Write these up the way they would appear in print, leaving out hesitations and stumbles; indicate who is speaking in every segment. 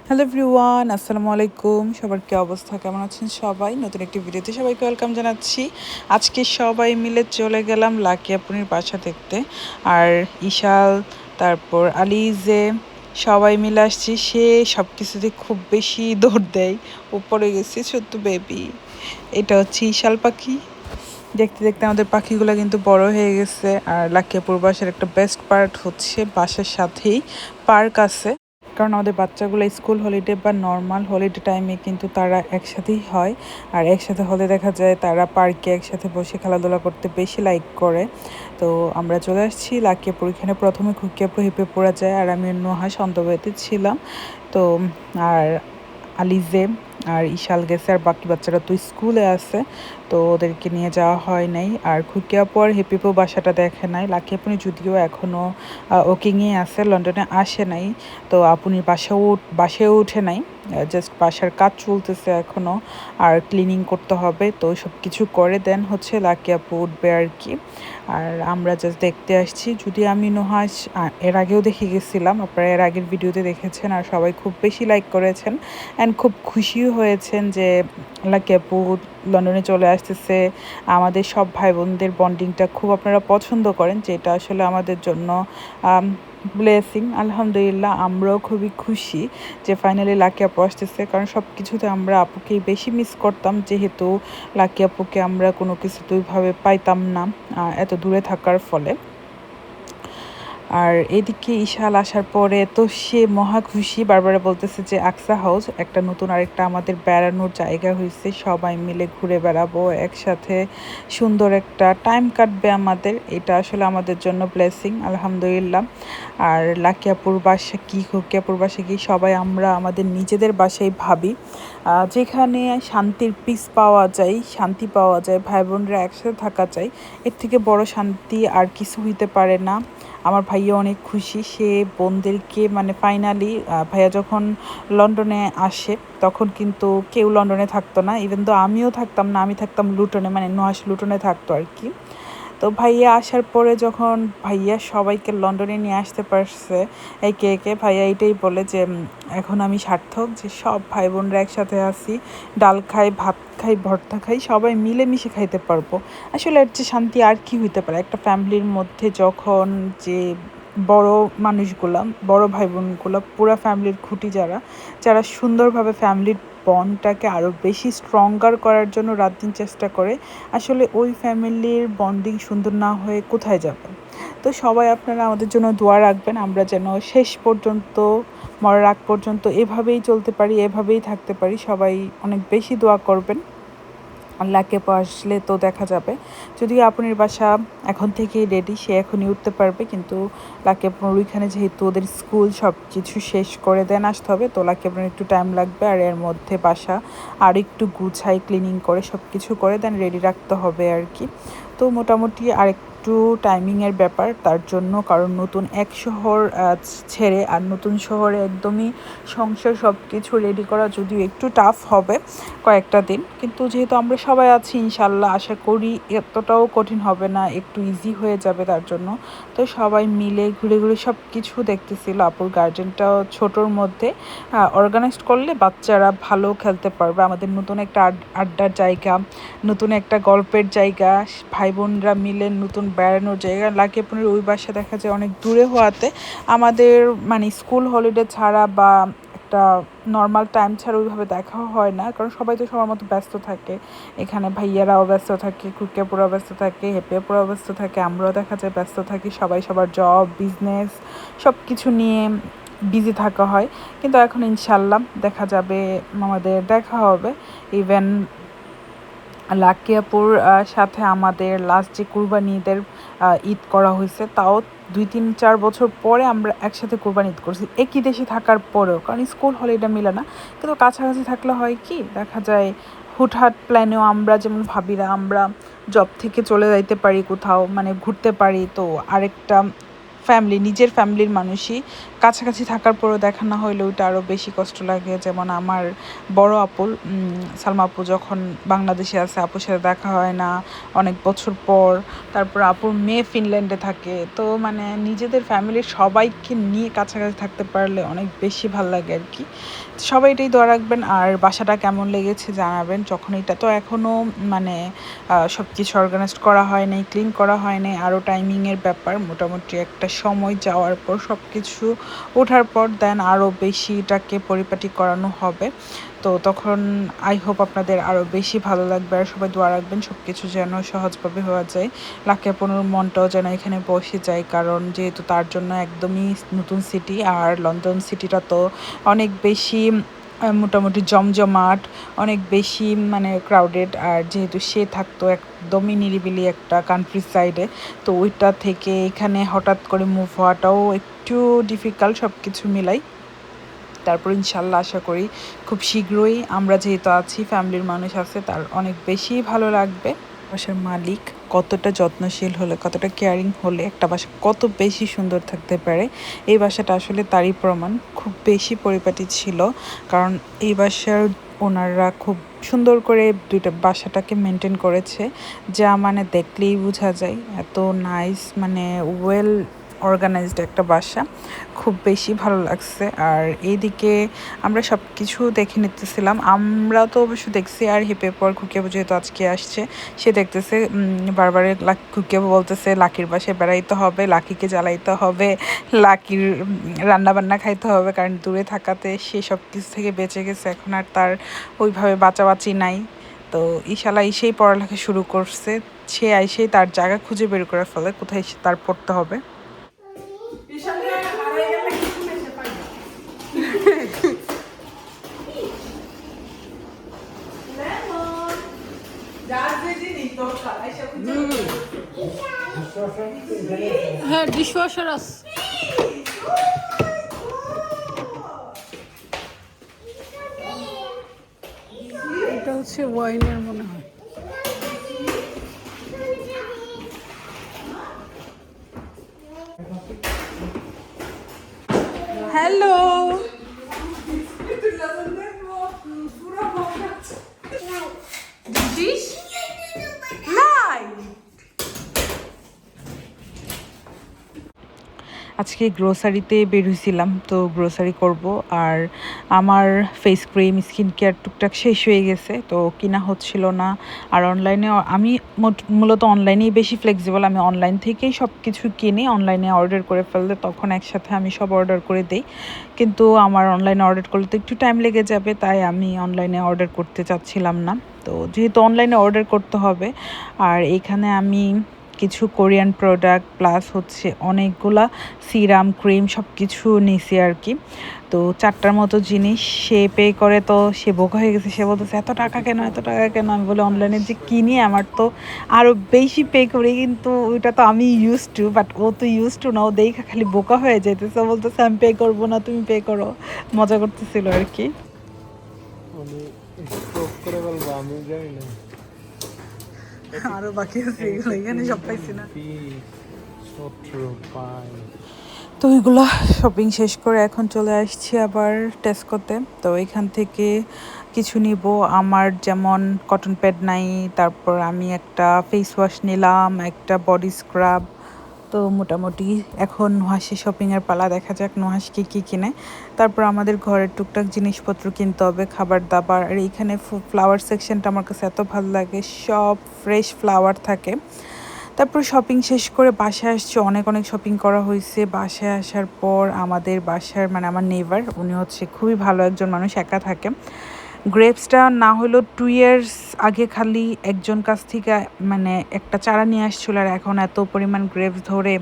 Speaker 1: Hello everyone, আসসালামু আলাইকুম। সবার কি অবস্থা, কেমন আছেন সবাই? নতুন একটি ভিডিওতে সবাইকে ওয়েলকাম জানাচ্ছি। আজকে সবাই মিলে চলে গেলাম লাকি আপুনির বাসা দেখতে। আর ইশাল, তারপর আলিজে, সবাই মিলে আসছি। সে সব কিছুতে খুব বেশি দৌড় দেয়। উপরে গেছি ছোট্ট বেবি, এটা হচ্ছে ইশাল পাখি। দেখতে দেখতে আমাদের পাখিগুলো কিন্তু বড় হয়ে গেছে। আর লাকি আপুর বাসার একটা বেস্ট পার্ট হচ্ছে বাসার সাথেই পার্ক আছে। কারণ আমাদের বাচ্চাগুলো স্কুল হলিডে বা নর্মাল হলিডে টাইমে কিন্তু তারা একসাথেই হয়। আর একসাথে হলে দেখা যায় তারা পার্কে একসাথে বসে খেলাধুলা করতে বেশি লাইক করে। তো আমরা চলে আসছি লাকিয়াপুর। এখানে প্রথমে খুকিয়াপুর হিপে পড়া যায়, আর আমি নোহা সন্ধ্যবাড়িতে ছিলাম। তো আর আলিজে আর ইশাল গেছে, আর বাকি বাচ্চারা তো স্কুলে আছে, তো ওদেরকে নিয়ে যাওয়া হয় নাই। আর খুকিয়াপু আর হেপিপু বাসাটা দেখে নাই। লাকি আপনি যদিও এখনও ওকিংয়ে আছে, লন্ডনে আসে নাই। তো আপনি বাসায়ও উঠে নাই, জাস্ট বাসার কাজ চলতেছে এখনও। আর ক্লিনিং করতে হবে, তো সব কিছু করে দেন হচ্ছে লাকি আপু উঠবে আর কি। আর আমরা জাস্ট দেখতে আসছি। যদি আমি নুহাস এর আগেও দেখে গেছিলাম, আপনারা এর আগের ভিডিওতে দেখেছেন, আর সবাই খুব বেশি লাইক করেছেন অ্যান্ড খুব খুশিও হয়েছেন যে লাকি আপু লন্ডনে চলে আসতেছে। আমাদের সব ভাই বোনদের বন্ডিংটা খুব আপনারা পছন্দ করেন, যেটা আসলে আমাদের জন্য ব্লেসিং। আলহামদুলিল্লাহ, আমরাও খুবই খুশি যে ফাইনালি লাকি আপু আসতেছে। কারণ সব কিছুতে আমরা আপুকেই বেশি মিস করতাম, যেহেতু লাকি আপুকে আমরা কোনো কিছুতে ওইভাবে পাইতাম না এত দূরে থাকার ফলে। আর এদিকে ইশাল আসার পরে তো সে মহা খুশি, বারবার বলতেছে যে আকসা হাউস একটা নতুন আরেকটা আমাদের বেড়ানোর জায়গা হয়েছে, সবাই মিলে ঘুরে বেড়াবো একসাথে, সুন্দর একটা টাইম কাটবে আমাদের। এটা আসলে আমাদের জন্য ব্লেসিং, আলহামদুলিল্লাহ। আর লাকিয়াপুর বাসা কি, খুকিয়াপুর বাসা কি, সবাই আমরা আমাদের নিজেদের বাসায় ভাবি, যেখানে শান্তির পিস পাওয়া যায়, শান্তি পাওয়া যায়, ভাই বোনরা একসাথে থাকা চাই, এর থেকে বড় শান্তি আর কিছু হইতে পারে না। আমার ভাইয়া অনেক খুশি, সে বোনদেরকে মানে ফাইনালি ভাইয়া যখন লন্ডনে আসে তখন কিন্তু কেউ লন্ডনে থাকতো না, ইভেন তো আমিও থাকতাম না, আমি থাকতাম লুটনে, মানে নুহাশ লুটনে থাকতো আর কি। তো ভাইয়া আসার পরে যখন ভাইয়া সবাইকে লন্ডনে নিয়ে আসতে পারছে একে একে, ভাইয়া এইটাই বলে যে এখন আমি সার্থক, যে সব ভাই বোনরা একসাথে আছি, ডাল খাই, ভাত খাই, ভর্তা খাই, সবাই মিলেমিশে খাইতে পারবো। আসলে এর চেয়ে শান্তি আর কি হইতে পারে একটা ফ্যামিলির মধ্যে, যখন যে বড় মানুষগুলা, বড় ভাই বোনগুলো, পুরা ফ্যামিলির খুঁটি যারা যারা সুন্দরভাবে ফ্যামিলির বন্ডটাকে আরও বেশি স্ট্রঙ্গার করার জন্য রাত দিন চেষ্টা করে, আসলে ওই ফ্যামিলির বন্ডিং সুন্দর না হয়ে কোথায় যাবে। তো সবাই আপনারা আমাদের জন্য দোয়া রাখবেন, আমরা যেন শেষ পর্যন্ত, মরার আগ পর্যন্ত এভাবেই চলতে পারি, এভাবেই থাকতে পারি। সবাই অনেক বেশি দোয়া করবেন। আল্লাহকে আসলে তো দেখা যাবে। যদিও আপনের বাসা এখন থেকেই রেডি, সে এখনই উঠতে পারবে, কিন্তু লাকি আপনার ওইখানে যেহেতু ওদের স্কুল সব কিছু শেষ করে দেন আসতে হবে, তো লাকি আপনার একটু টাইম লাগবে। আর এর মধ্যে বাসা আর একটু গুছাই, ক্লিনিং করে সব কিছু করে দেন রেডি রাখতে হবে আর কি। তো মোটামুটি আরেকটু টাইমিংয়ের ব্যাপার তার জন্য, কারণ নতুন এক শহর ছেড়ে আর নতুন শহরে একদমই সংসার সব কিছু রেডি করা যদিও একটু টাফ হবে কয়েকটা দিন, কিন্তু যেহেতু আমরা সবাই আছি ইনশাল্লাহ, আশা করি এতটাও কঠিন হবে না, একটু ইজি হয়ে যাবে তার জন্য। তো সবাই মিলে ঘুরে ঘুরে সব কিছু দেখতেছিল। আপুর গার্ডেনটাও ছোটোর মধ্যে অর্গানাইজড করলে বাচ্চারা ভালো খেলতে পারবে। আমাদের নতুন একটা আড্ডার জায়গা, নতুন একটা গল্পের জায়গা, ভাই বোনরা মিলে নতুন বেড়ানোর জায়গা। লাকি আপনার ওই বাসা দেখা যায় অনেক দূরে হওয়াতে আমাদের মানে স্কুল হলিডে ছাড়া বা একটা নর্মাল টাইম ছাড়া ওইভাবে দেখাও হয় না, কারণ সবাই তো সবার মতো ব্যস্ত থাকে। এখানে ভাইয়ারাও ব্যস্ত থাকে, কুকিয়াপুরাও ব্যস্ত থাকে, হেপিয়াপুরাও ব্যস্ত থাকে, আমরাও দেখা যায় ব্যস্ত থাকি, সবাই সবার জব, বিজনেস সব কিছু নিয়ে বিজি থাকা হয়। কিন্তু এখন ইনশাল্লাহ দেখা যাবে, আমাদের দেখা হবে। ইভেন লাকিয়াপুর সাথে আমাদের লাস্ট যে কুরবানি ঈদের ঈদ করা হয়েছে, তাও 2-3-4 বছর পরে আমরা একসাথে কুরবানি ঈদ করছি, একই দেশে থাকার পরেও, কারণ স্কুল হলিডে মিলে না। কিন্তু কাছাকাছি থাকলে হয় কি, দেখা যায় হুটহাট প্ল্যানেও আমরা যেমন ভাবি না, আমরা জব থেকে চলে যাইতে পারি কোথাও, মানে ঘুরতে পারি। তো আরেকটা ফ্যামিলি, নিজের ফ্যামিলির মানুষই কাছাকাছি থাকার পরও দেখা না হইলে ওইটা আরও বেশি কষ্ট লাগে। যেমন আমার বড় আপুর সালমা আপু যখন বাংলাদেশে আছে, আপুর সাথে দেখা হয় না অনেক বছর পর। তারপর আপুর মেয়ে ফিনল্যান্ডে থাকে। তো মানে নিজেদের ফ্যামিলির সবাইকে নিয়ে কাছাকাছি থাকতে পারলে অনেক বেশি ভাল লাগে আর কি। সবাই এটাই দোয়া রাখবেন। আর বাসাটা কেমন লেগেছে জানাবেন। যখন এটা তো এখনও মানে সব কিছু অর্গানাইজড করা হয় নাই, ক্লিন করা হয় নাই, আরও টাইমিংয়ের ব্যাপার। মোটামুটি একটা সময় যাওয়ার পর সব কিছু ওঠার পর দেন আরও বেশি এটাকে পরিপাটি করানো হবে। তো তখন আই হোপ আপনাদের আরও বেশি ভালো লাগবে। আর সবাই দোয়া রাখবেন সব কিছু যেন সহজভাবে হওয়া যায়। লাকি আপুর মনটাও যেন এখানে বসে যায়, কারণ যেহেতু তার জন্য একদমই নতুন সিটি। আর লন্ডন সিটিটা তো অনেক বেশি মোটামুটি জমজমাট, অনেক বেশি মানে ক্রাউডেড। আর যেহেতু সে থাকতো একদমই নিরিবিলি একটা কান্ট্রি সাইডে, তো ওইটা থেকে এখানে হঠাৎ করে মুভ হওয়াটাও একটু ডিফিকাল্ট সব কিছু মিলাই। তারপর ইনশাল্লাহ আশা করি খুব শীঘ্রই আমরা যেহেতু আছি, ফ্যামিলির মানুষ আছে, তার অনেক বেশি ভালো লাগবে। বাসার মালিক কতটা যত্নশীল হলে, কতটা কেয়ারিং হলে একটা বাসা কত বেশি সুন্দর থাকতে পারে, এই বাসাটা আসলে তারই প্রমাণ। খুব বেশি পরিপাটি ছিল, কারণ এই বাসার ওনাররা খুব সুন্দর করে দুইটা বাসাটাকে মেনটেন করেছে, যা মানে দেখলেই বোঝা যায় এত নাইস, মানে ওয়েল অর্গানাইজড একটা বাসা। খুব বেশি ভালো লাগছে। আর এইদিকে আমরা সব কিছু দেখে নিতেছিলাম। আমরা তো অবশ্য দেখছি, আর হিপে পর খুকিয়াবু যেহেতু আজকে আসছে, সে দেখতেছে বারবার খুকিয়াবু বলতেছে লাকির বাসায় বেড়াইতে হবে, লাকিকে জ্বালাইতে হবে, লাকির রান্নাবান্না খাইতে হবে, কারণ দূরে থাকাতে সে সব কিছু থেকে বেঁচে গেছে, এখন আর তার ওইভাবে বাঁচাবাচি নাই। তো ইশালা এসেই পড়ালেখা শুরু করছে, সে আইসেই তার জায়গা খুঁজে বের করে ফেলে কোথায় তার পড়তে হবে।
Speaker 2: হ্যাঁ, ডিশওয়াশার আছে। এটা হচ্ছে ওয়াইনের মনে হয়।
Speaker 1: হ্যালো, আজকে গ্রোসারিতে বের হয়েছিলাম, তো গ্রোসারি করব। আর আমার ফেস ক্রিম, স্কিন কেয়ার টুকটাক শেষ হয়ে গেছে, তো কিনা হচ্ছিল না। আর অনলাইনে আমি মূলত অনলাইনেই বেশি ফ্লেক্সিবল, আমি অনলাইন থেকেই সব কিছু কিনি। অনলাইনে অর্ডার করে ফেললে তখন একসাথে আমি সব অর্ডার করে দিই, কিন্তু আমার অনলাইনে অর্ডার করলে তো একটু টাইম লেগে যাবে, তাই আমি অনলাইনে অর্ডার করতে চাচ্ছিলাম না। তো যেহেতু অনলাইনে অর্ডার করতে হবে, আর এখানে আমি কিছু কোরিয়ান প্রোডাক্ট প্লাস হচ্ছে অনেকগুলা সিরাম, ক্রিম সব কিছু নিছি আর কি। তো 4টার মতো জিনিস সে পে করে, তো সে বোকা হয়ে গেছে। সে বলতেছে এত টাকা কেন, এত টাকা কেন। আমি বলি অনলাইনে যে কিনি আমার তো আরও বেশি পে করি, কিন্তু ওইটা তো আমি ইউজ টু, বাট ও তো ইউজ টু না, ও দেখা খালি বোকা হয়ে যাইতেছে। বলতেছে আমি পে করবো না, তুমি পে করো। মজা করতেছিল আর কি।
Speaker 3: আমি স্ট্রোক করে বলবো আমি জানি না।
Speaker 1: আরো বাকি আছে এগুলো, এখানে সব পাইছি না। তো ওইগুলো শপিং শেষ করে এখন চলে আসছি আবার টেস্কোতে। তো এখান থেকে কিছু নিব। আমার যেমন কটন প্যাড নাই, তারপর আমি একটা ফেস ওয়াশ নিলাম, একটা বডি স্ক্রাব। তো মোটামুটি এখন নুহাসের শপিংয়ের পালা, দেখা যাক নুহাস কী কিনে। তারপর আমাদের ঘরের টুকটাক জিনিসপত্র কিনতে হবে, খাবার দাবার। আর এইখানে ফ্লাওয়ার সেকশনটা আমার কাছে এত ভালো লাগে, সব ফ্রেশ ফ্লাওয়ার থাকে। তারপর শপিং শেষ করে বাসায় আসছি, অনেক অনেক শপিং করা হয়েছে। বাসায় আসার পর আমাদের বাসার মানে আমার নেইবার, উনি হচ্ছে খুবই ভালো একজন মানুষ, একা থাকে। গ্রেপসটা না হলেও 2 ইয়ার্স আগে খালি একজন কাছ থেকে মানে একটা চারা নিয়ে আসছিল, আর এখন এত পরিমাণ গ্রেপস ধরে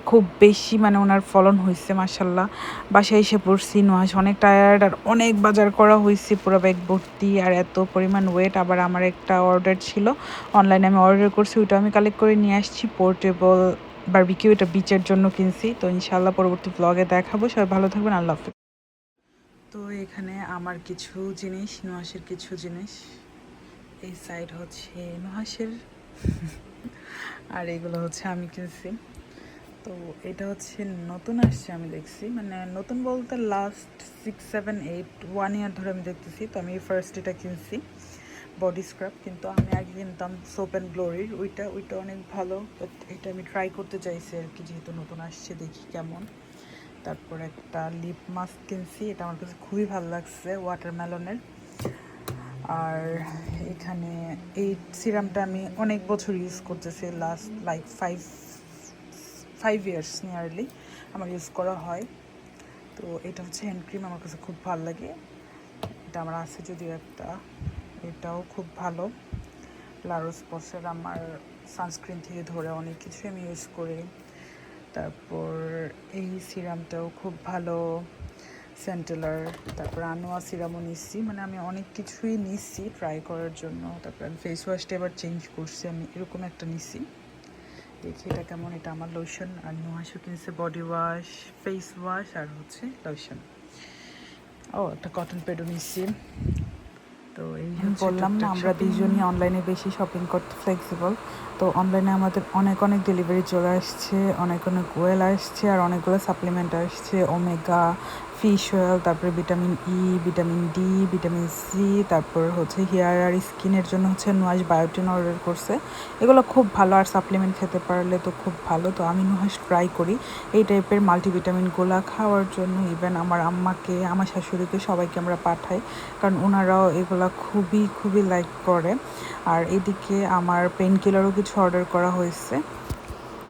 Speaker 1: খুব বেশি মানে ওনার ফলন হয়েছে মাশাল্লাহ। বাসায় এসে পড়ছি, নুহাস অনেক টায়ার্ড, আর অনেক বাজার করা হয়েছে পুরো ব্যাগ ভর্তি, আর এত পরিমাণ ওয়েট। আবার আমার একটা অর্ডার ছিল অনলাইনে, আমি অর্ডার করছি, ওইটা আমি কালেক্ট করে নিয়ে আসছি। পোর্টেবল বারবিকিউ, এটা বিচের জন্য কিনছি। তো ইনশাল্লাহ পরবর্তী ব্লগে দেখাবো। সবাই ভালো থাকবেন, আল্লাহ হাফিজ। তো এখানে আমার কিছু জিনিস, নুহাসের কিছু জিনিস। এই সাইড হচ্ছে নুহাসের আর এগুলো হচ্ছে আমি কিনছি। তো এটা হচ্ছে নতুন আসছে, আমি দেখছি, মানে নতুন বলতে লাস্ট 6, 7, 8 1 ইয়ার ধরে আমি দেখতেছি। তো আমি ফার্স্ট এটা কিনছি বডি স্ক্রাব, কিন্তু আমি আগে কিনতাম সোপ অ্যান্ড গ্লোরির, ওইটা অনেক ভালো, বাট এটা আমি ট্রাই করতে চাইছি আর কি, যেহেতু নতুন আসছে দেখি কেমন। তারপর একটা লিপ মাস্ক কিনছি, এটা আমার কাছে খুবই ভালো লাগছে, ওয়াটারমেলনের। আর এখানে এই সিরামটা আমি অনেক বছর ইউজ করতেছি, লাস্ট লাইক 5 years নিয়ারলি আমার ইউজ করা হয়। তো এটা হচ্ছে হ্যান্ড ক্রিম, আমার কাছে খুব ভালো লাগে। এটা আমার আছে যদিও একটা, এটাও খুব ভালো। লারোস পসের আমার সানস্ক্রিন থেকে ধরে অনেক কিছু আমি ইউজ করি। তারপর এই সিরামটাও খুব ভালো, সেন্টেলার। তারপর আনোয়া সিরামও নিচ্ছি, মানে আমি অনেক কিছুই নিচ্ছি ট্রাই করার জন্য। তারপর আমি ফেস ওয়াশটা এবার চেঞ্জ করছি, আমি এরকম একটা নিচ্ছি, দেখি এটা কেমন। এটা আমার লোশন, আর নুহাসও কিনছে বডি ওয়াশ, ফেস ওয়াশ আর হচ্ছে লোশন। ও একটা কটন প্যাডও নিচ্ছি। তো এই বললাম না, আমরা দুইজনই অনলাইনে বেশি শপিং করতে ফ্লেক্সিবল। তো অনলাইনে আমাদের অনেক অনেক ডেলিভারি চলে আসছে, অনেক অনেক ওয়েল আসছে, আর অনেকগুলো সাপ্লিমেন্ট আসছে, ওমেগা, ফিশ অয়েল, তারপরে vitamin E, vitamin D, vitamin C, তারপর হচ্ছে হেয়ার আর স্কিনের জন্য হচ্ছে নুহাস বায়োটিন অর্ডার করছে। এগুলো খুব ভালো, আর সাপ্লিমেন্ট খেতে পারলে তো খুব ভালো। তো আমি নুহাস ট্রাই করি এই টাইপের মাল্টিভিটামিনগুলো খাওয়ার জন্য। ইভেন আমার আম্মাকে, আমার শাশুড়িকে, সবাইকে আমরা পাঠাই, কারণ ওনারাও এগুলো খুবই খুবই লাইক করে। আর এদিকে আমার পেন কিলারও কিছু অর্ডার করা হয়েছে।